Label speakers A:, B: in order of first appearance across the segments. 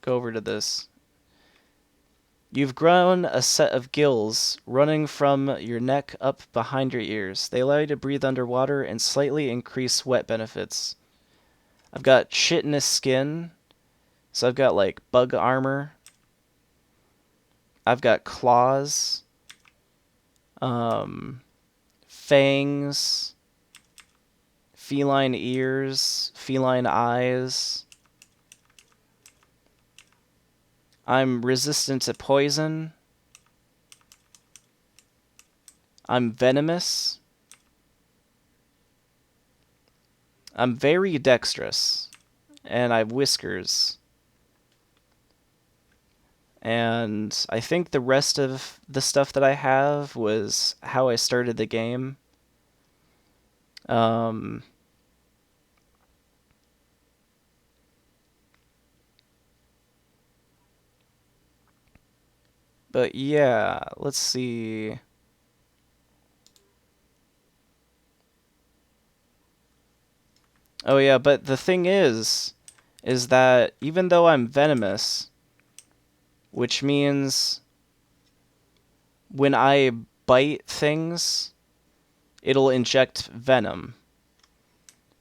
A: go over to this. You've grown a set of gills running from your neck up behind your ears. They allow you to breathe underwater and slightly increase wet benefits. I've got chitinous skin, so I've got like bug armor. I've got claws, fangs, feline ears, feline eyes. I'm resistant to poison. I'm venomous. I'm very dexterous. And I have whiskers. And I think the rest of the stuff that I have was how I started the game. But yeah, let's see. Oh yeah, but the thing is that even though I'm venomous, which means when I bite things, it'll inject venom.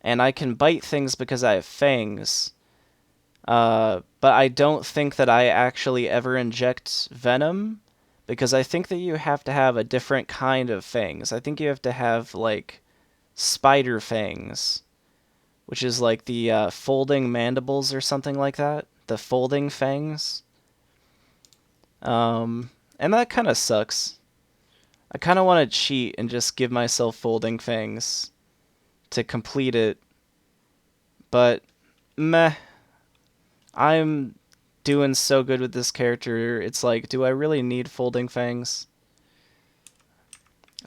A: And I can bite things because I have fangs. But I don't think that I actually ever inject venom, because I think that you have to have a different kind of fangs. I think you have to have, like, spider fangs, which is like the folding mandibles or something like that. The folding fangs. And that kind of sucks. I kind of want to cheat and just give myself folding fangs to complete it. But, meh. I'm doing so good with this character, it's like, do I really need folding fangs?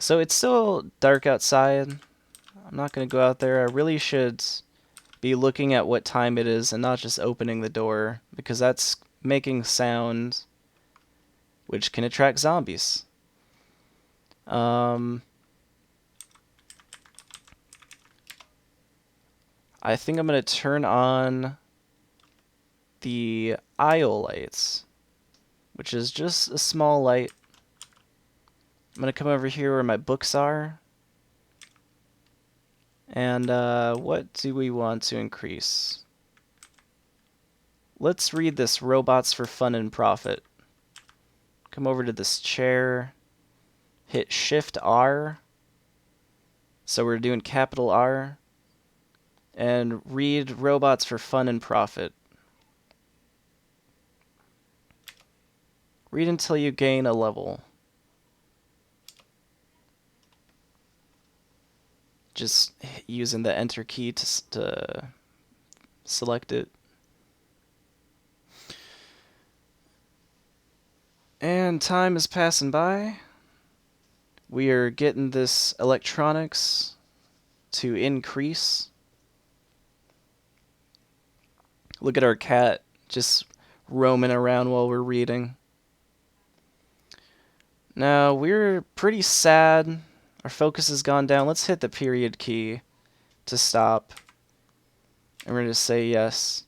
A: So it's still dark outside. I'm not going to go out there. I really should be looking at what time it is and not just opening the door, because that's making sound, which can attract zombies. I think I'm going to turn on the aisle lights, which is just a small light. I'm going to come over here where my books are. And what do we want to increase? Let's read this Robots for Fun and Profit. Come over to this chair. Hit Shift R. So we're doing capital R. And read Robots for Fun and Profit. Read until you gain a level. Just using the Enter key to select it. And time is passing by. We are getting this electronics to increase. Look at our cat just roaming around while we're reading. Now, we're pretty sad. Our focus has gone down. Let's hit the period key to stop. And we're going to say yes.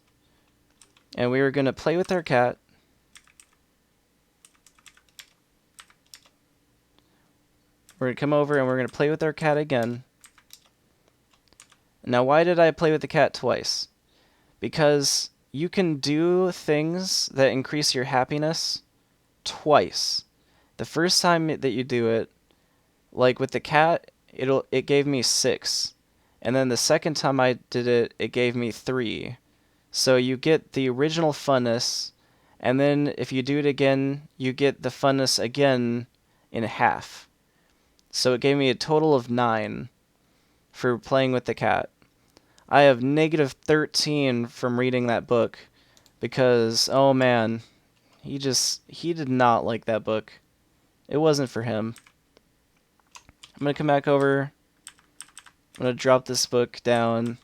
A: And we are going to play with our cat. We're going to come over and we're going to play with our cat again. Now, why did I play with the cat twice? Because you can do things that increase your happiness twice. The first time that you do it, like with the cat, it gave me 6. And then the second time I did it, it gave me 3. So you get the original funness, and then if you do it again, you get the funness again in half. So it gave me a total of 9 for playing with the cat. I have negative 13 from reading that book because, oh man, he did not like that book. It wasn't for him. I'm going to come back over. I'm going to drop this book down.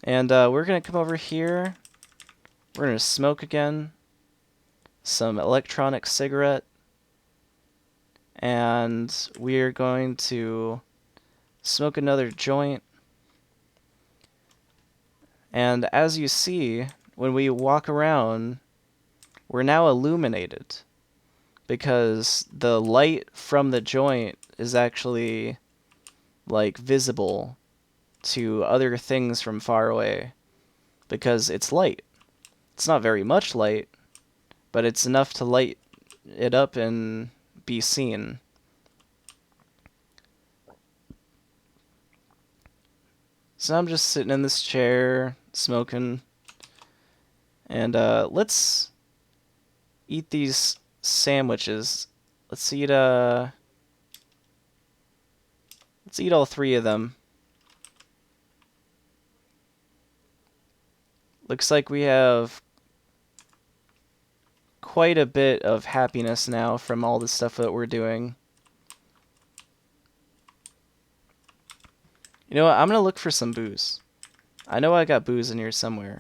A: And we're going to come over here. We're going to smoke again. Some electronic cigarette. And we're going to smoke another joint. And as you see, when we walk around, we're now illuminated because the light from the joint is actually like visible to other things from far away because it's light. It's not very much light, but it's enough to light it up and be seen. So I'm just sitting in this chair, smoking, and let's eat these sandwiches. Let's eat all 3 of them. Looks like we have quite a bit of happiness now from all the stuff that we're doing. You know what? I'm gonna look for some booze. I know I got booze in here somewhere.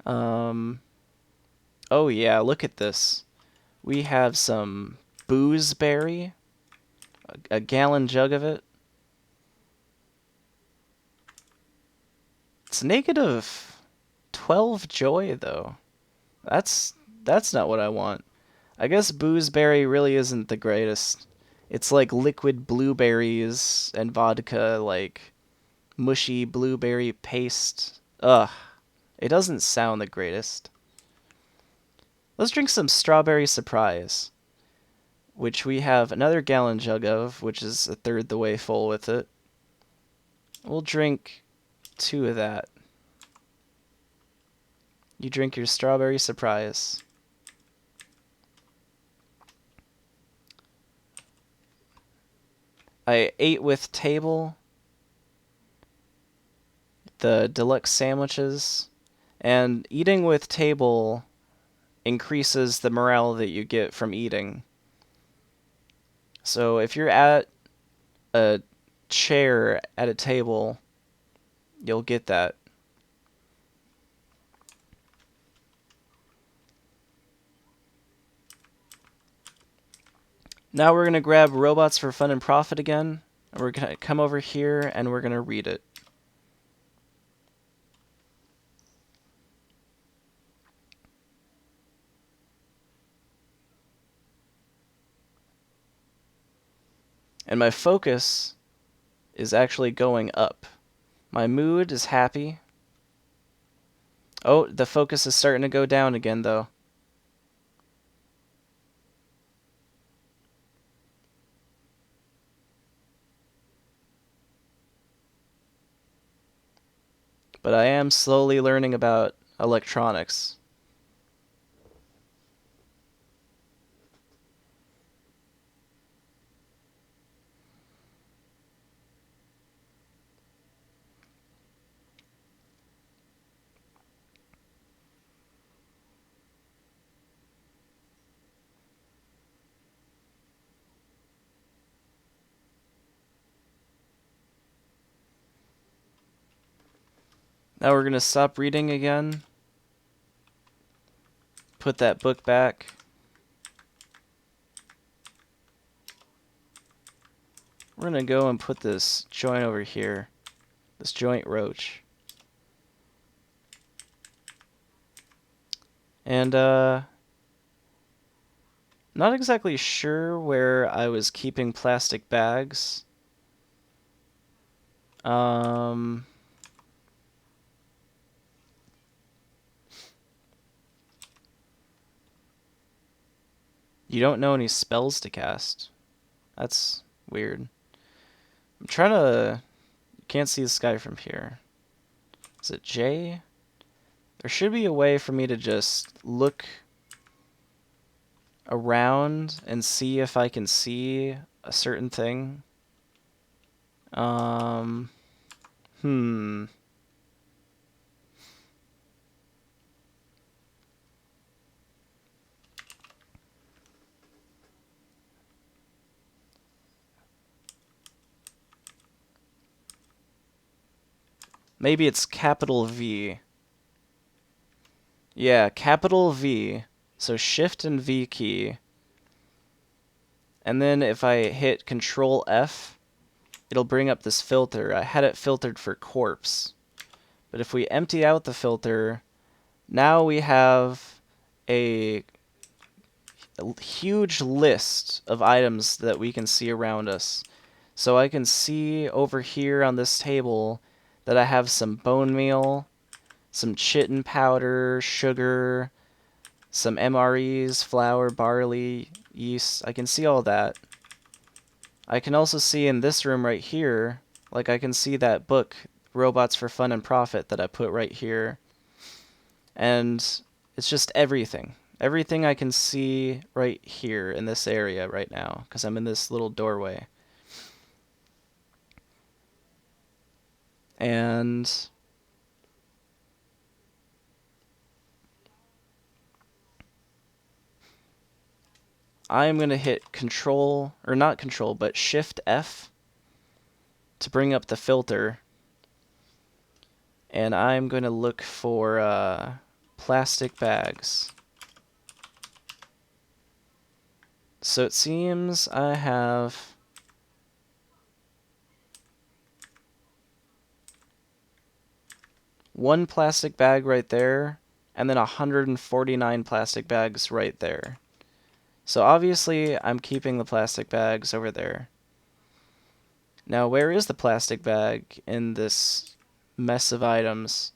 A: Oh yeah, look at this. We have some boozeberry, a gallon jug of it. It's negative 12 joy though. That's not what I want. I guess boozeberry really isn't the greatest. It's like liquid blueberries and vodka, like mushy blueberry paste. Ugh. It doesn't sound the greatest. Let's drink some strawberry surprise, which we have another gallon jug of, which is a third the way full with it. We'll drink 2 of that. You drink your strawberry surprise. I ate with table the deluxe sandwiches, and eating with table increases the morale that you get from eating. So if you're at a chair at a table, you'll get that. Now we're going to grab Robots for Fun and Profit again, and we're going to come over here and we're going to read it. And my focus is actually going up. My mood is happy. Oh, the focus is starting to go down again, though. But I am slowly learning about electronics. Now we're going to stop reading again. Put that book back. We're going to go and put this joint over here. This joint roach. And, not exactly sure where I was keeping plastic bags. You don't know any spells to cast. That's weird. I'm trying to... Can't see the sky from here. Is it J? There should be a way for me to just look around and see if I can see a certain thing. Maybe it's capital V. Yeah, capital V. So Shift and V key. And then if I hit Control F, it'll bring up this filter. I had it filtered for corpse, But if we empty out the filter, now we have a huge list of items that we can see around us. So I can see over here on this table that I have some bone meal, some chitin powder, sugar, some MREs, flour, barley, yeast. I can see all that. I can also see in this room right here, like I can see that book, Robots for Fun and Profit, that I put right here. And it's just everything. Everything I can see right here in this area right now, because I'm in this little doorway. And I'm going to hit Control, or not Control, but Shift F to bring up the filter. And I'm going to look for plastic bags. So it seems I have one plastic bag right there, and then 149 plastic bags right there. So obviously I'm keeping the plastic bags over there. Now where is the plastic bag in this mess of items?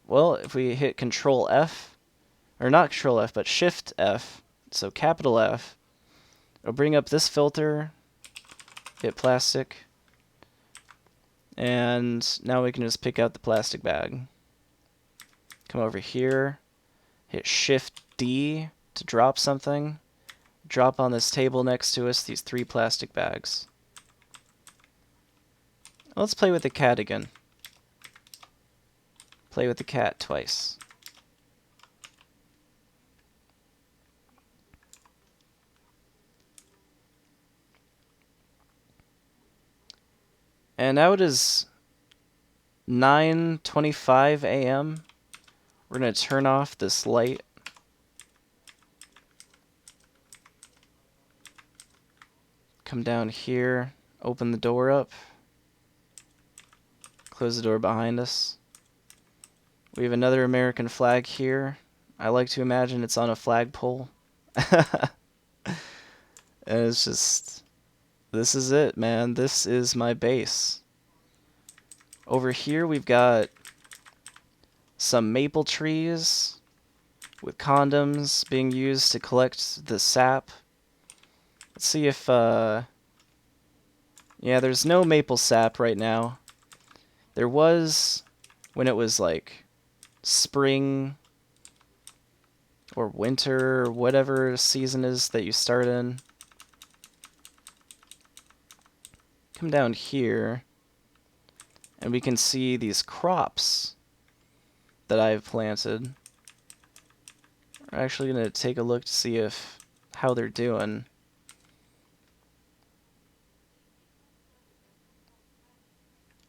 A: Well, if we hit Control F, or not Control F, but Shift F, so capital F, it'll bring up this filter, hit plastic, and now we can just pick out the plastic bag. Come over here, hit Shift D to drop something. Drop on this table next to us these 3 plastic bags. Let's play with the cat again. Play with the cat twice. And now it is 9:25 a.m. We're going to turn off this light. Come down here, open the door up, close the door behind us. We have another American flag here. I like to imagine it's on a flagpole. And it's just, this is it, man. This is my base. Over here we've got some maple trees with condoms being used to collect the sap. Let's see if, yeah, there's no maple sap right now. There was when it was like spring or winter or whatever season is that you start in. Come down here and we can see these crops that I've planted. We're actually going to take a look to see if how they're doing.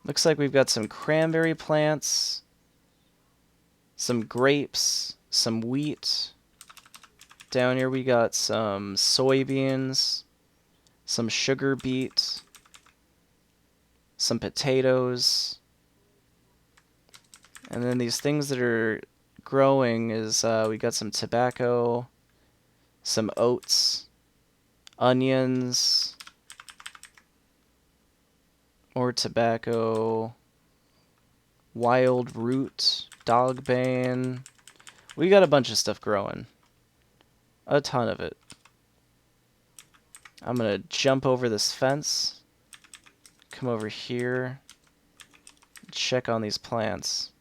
A: Looks like we've got some cranberry plants, some grapes, some wheat. Down here we got some soybeans, some sugar beet, some potatoes. And then these things that are growing is we got some tobacco, some oats, onions, more tobacco, wild root, dogbane. We got a bunch of stuff growing. A ton of it. I'm gonna jump over this fence, come over here, check on these plants.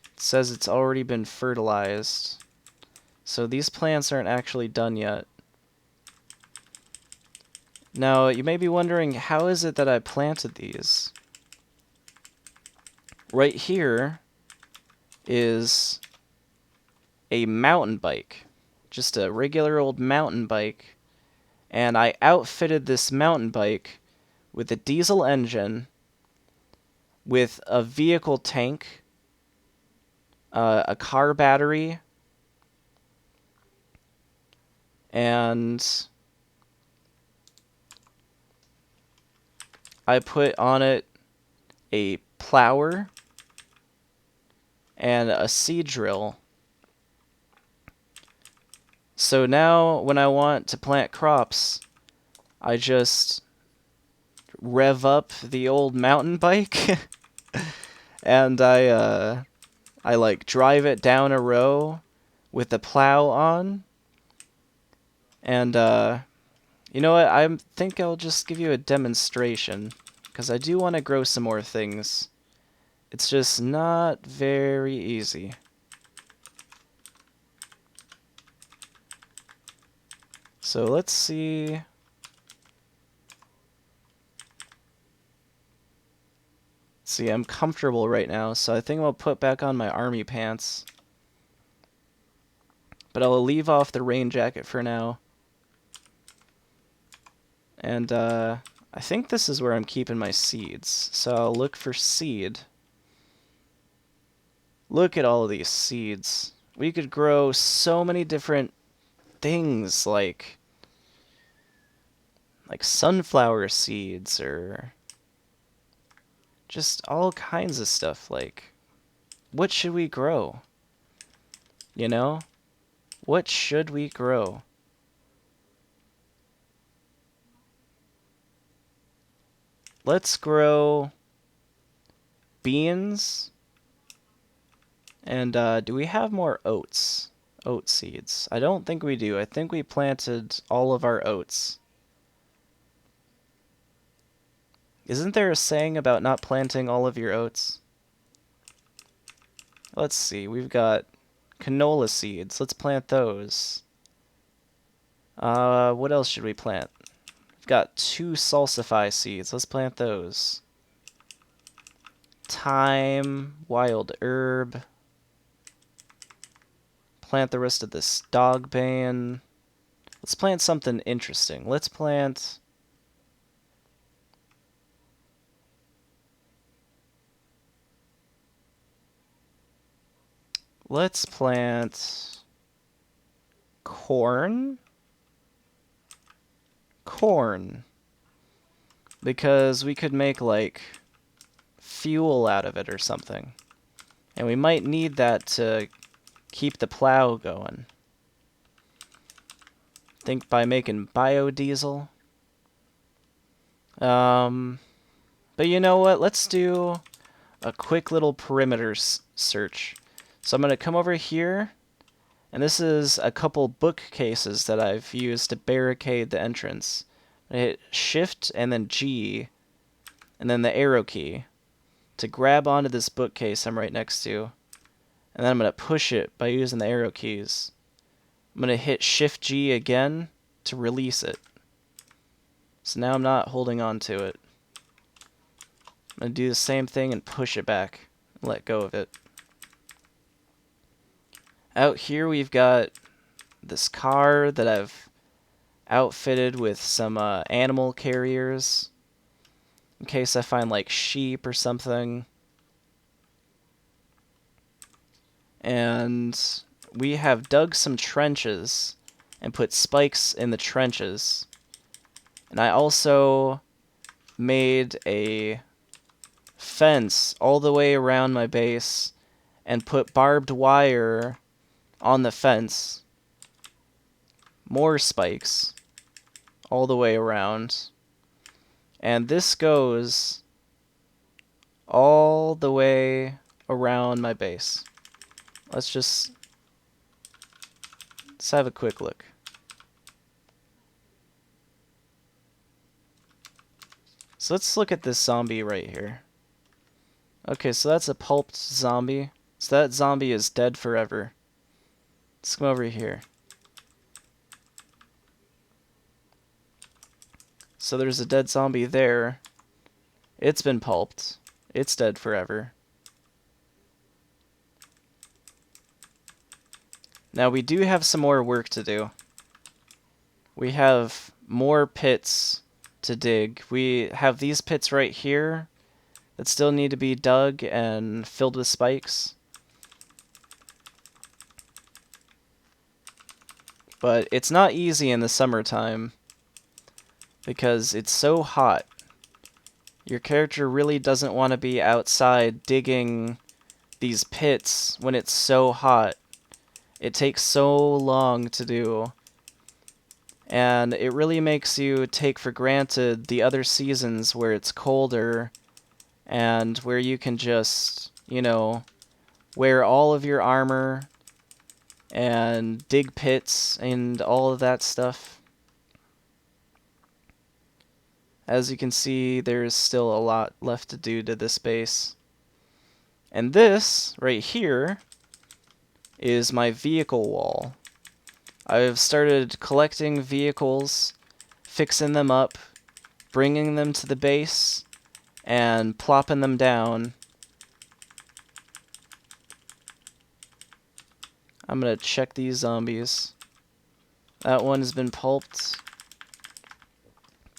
A: It says it's already been fertilized, so these plants aren't actually done yet. Now, you may be wondering, how is it that I planted these? Right here is a mountain bike. Just a regular old mountain bike. And I outfitted this mountain bike with a diesel engine, with a vehicle tank, a car battery, and I put on it a plower, and a seed drill. So now when I want to plant crops, I just rev up the old mountain bike and I like drive it down a row with the plow on. And you know what? I think I'll just give you a demonstration because I do want to grow some more things. It's just not very easy. So let's see. See, I'm comfortable right now, so I think I'll put back on my army pants. But I'll leave off the rain jacket for now. And I think this is where I'm keeping my seeds. So I'll look for seed. Look at all of these seeds. We could grow so many different things like sunflower seeds or just all kinds of stuff. Like, what should we grow? You know? What should we grow? Let's grow beans. And do we have more oats? Oat seeds. I don't think we do. I think we planted all of our oats. Isn't there a saying about not planting all of your oats? Let's see. We've got canola seeds. Let's plant those. What else should we plant? We've got 2 salsify seeds. Let's plant those. Thyme, wild herb. Plant the rest of this dogbane. Let's plant something interesting. Let's plant... Let's plant corn. Corn. Because we could make, like, fuel out of it or something. And we might need that to keep the plow going. Think by making biodiesel. But you know what? Let's do a quick little perimeter search. So I'm going to come over here, and this is a couple bookcases that I've used to barricade the entrance. I hit Shift and then G, and then the arrow key to grab onto this bookcase I'm right next to. And then I'm going to push it by using the arrow keys. I'm going to hit Shift G again to release it. So now I'm not holding on to it. I'm going to do the same thing and push it back and let go of it. Out here we've got this car that I've outfitted with some animal carriers in case I find like sheep or something. And we have dug some trenches and put spikes in the trenches. And I also made a fence all the way around my base and put barbed wire on the fence. More spikes all the way around. And this goes all the way around my base. Let's have a quick look. So let's look at this zombie right here. Okay, so that's a pulped zombie. So that zombie is dead forever. Let's come over here. So there's a dead zombie there. It's been pulped. It's dead forever. Now we do have some more work to do. We have more pits to dig. We have these pits right here that still need to be dug and filled with spikes. But it's not easy in the summertime because it's so hot. Your character really doesn't want to be outside digging these pits when it's so hot. It takes so long to do. And it really makes you take for granted the other seasons where it's colder and where you can just, you know, wear all of your armor and dig pits and all of that stuff. As you can see, there's still a lot left to do to this base. And this, right here, is my vehicle wall. I've started collecting vehicles, fixing them up, bringing them to the base, and plopping them down. I'm gonna check these zombies. That one has been pulped.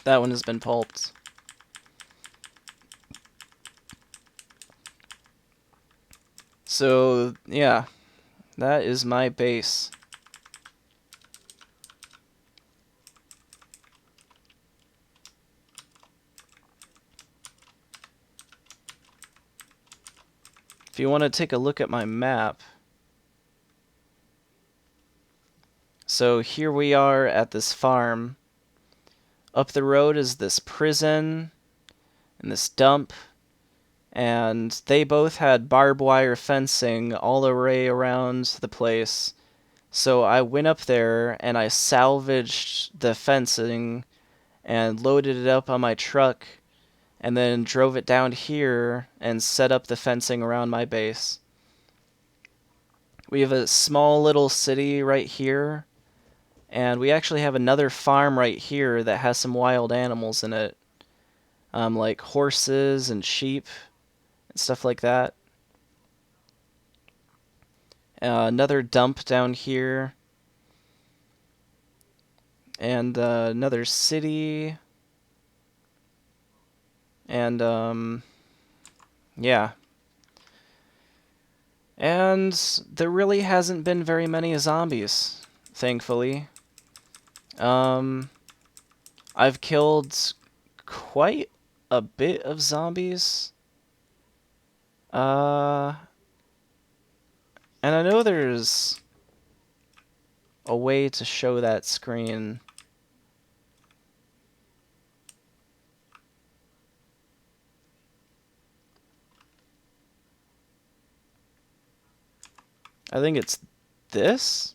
A: That one has been pulped. So, yeah, that is my base. If you want to take a look at my map, so here we are at this farm. Up the road is this prison and this dump, and they both had barbed wire fencing all the way around the place. So I went up there and I salvaged the fencing and loaded it up on my truck and then drove it down here and set up the fencing around my base. We have a small little city right here, and we actually have another farm right here that has some wild animals in it, like horses and sheep and stuff like that. Another dump down here, and another city, and yeah. And there really hasn't been very many zombies, thankfully. I've killed quite a bit of zombies. And I know there's a way to show that screen. I think it's this.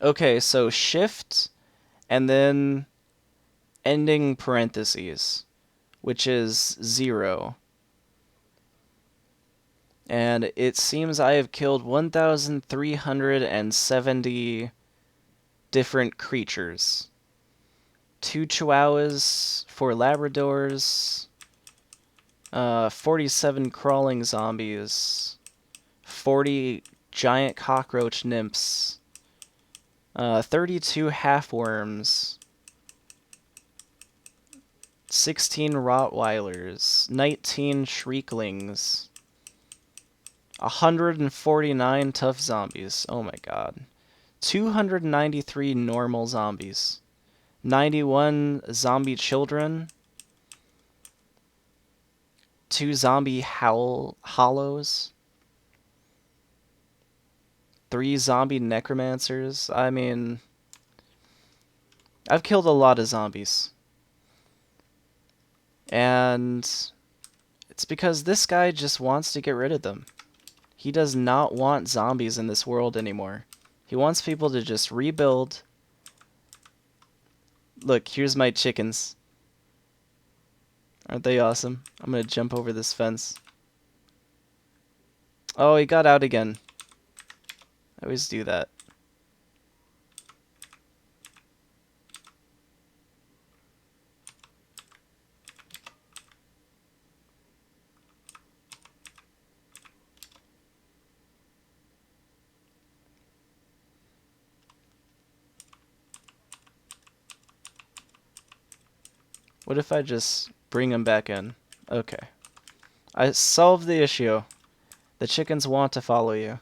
A: Okay, so shift and then ending parentheses, which is 0. And it seems I have killed 1,370 different creatures. 2 chihuahuas, 4 labradors, 47 crawling zombies, 40 giant cockroach nymphs, 32 half-worms, 16 rottweilers, 19 shrieklings, 149 tough zombies, oh my god, 293 normal zombies, 91 zombie children, 2 zombie hollows, 3 zombie necromancers. I mean, I've killed a lot of zombies. And it's because this guy just wants to get rid of them. He does not want zombies in this world anymore. He wants people to just rebuild. Look, here's my chickens. Aren't they awesome? I'm gonna jump over this fence. Oh, he got out again. I always do that. What if I just bring them back in? Okay. I solved the issue. The chickens want to follow you.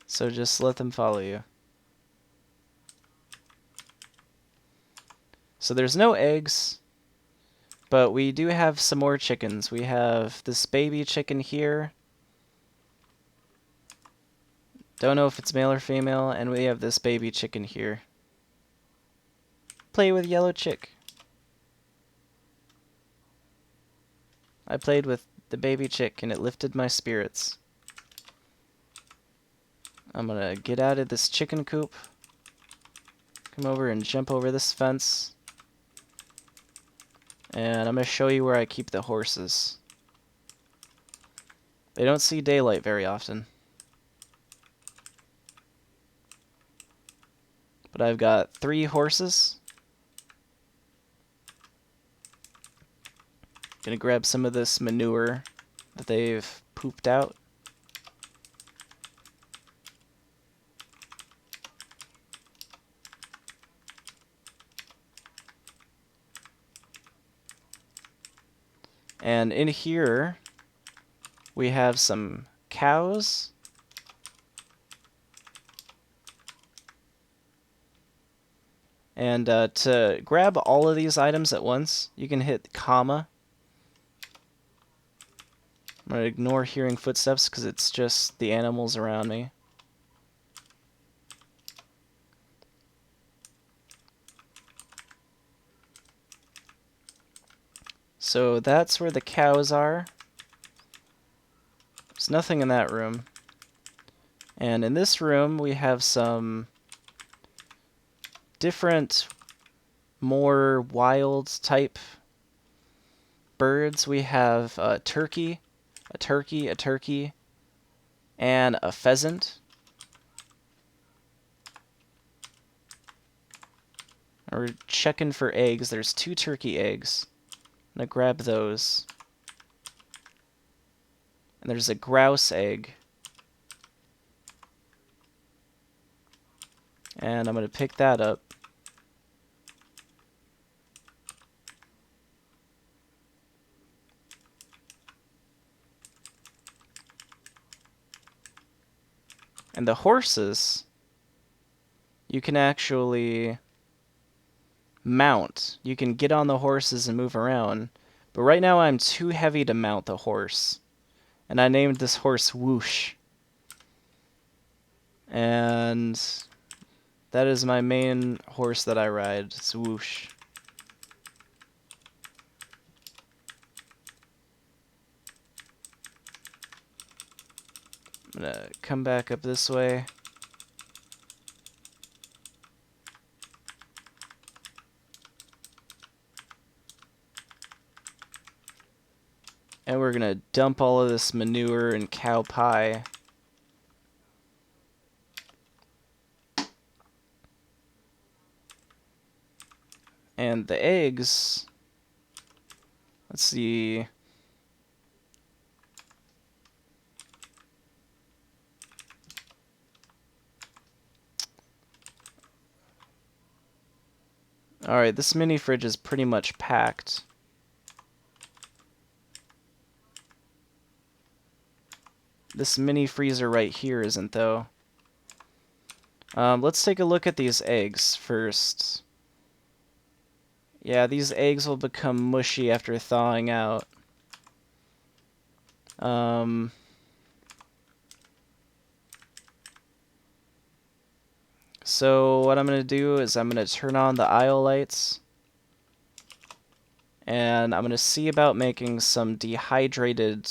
A: So just let them follow you. So there's no eggs. But we do have some more chickens. We have this baby chicken here. Don't know if it's male or female. And we have this baby chicken here. Play with yellow chick. I played with the baby chick and it lifted my spirits. I'm gonna get out of this chicken coop. Come over and jump over this fence. And I'm gonna show you where I keep the horses. They don't see daylight very often. But I've got 3 horses. Gonna grab some of this manure that they've pooped out. And in here, we have some cows. And to grab all of these items at once, you can hit comma. I'm going to ignore hearing footsteps because it's just the animals around me. So that's where the cows are. There's nothing in that room. And in this room, we have some different, more wild type birds. We have a turkey, and a pheasant. We're checking for eggs. There's 2 turkey eggs. I'm gonna grab those. And there's a grouse egg. And I'm gonna pick that up. And the horses, you can actually mount. You can get on the horses and move around. But right now I'm too heavy to mount the horse. And I named this horse Whoosh. And that is my main horse that I ride. It's Whoosh. I'm gonna come back up this way. And we're gonna dump all of this manure and cow pie. And the eggs, let's see. Alright, this mini fridge is pretty much packed. This mini freezer right here isn't, though. Let's take a look at these eggs first. Yeah, these eggs will become mushy after thawing out. So what I'm going to do is I'm going to turn on the aisle lights. And I'm going to see about making some dehydrated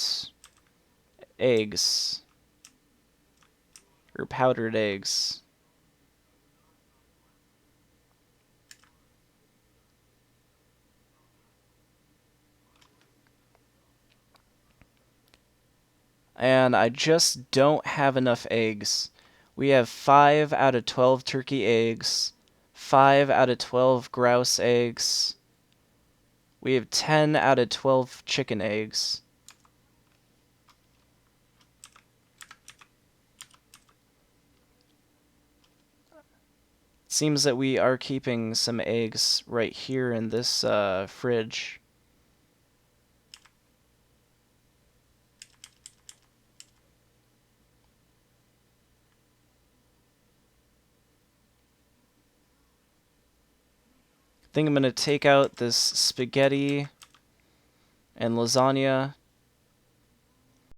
A: eggs. Or powdered eggs. And I just don't have enough eggs. We have 5 out of 12 turkey eggs, 5 out of 12 grouse eggs. We have 10 out of 12 chicken eggs. It seems that we are keeping some eggs right here in this fridge. I think I'm going to take out this spaghetti and lasagna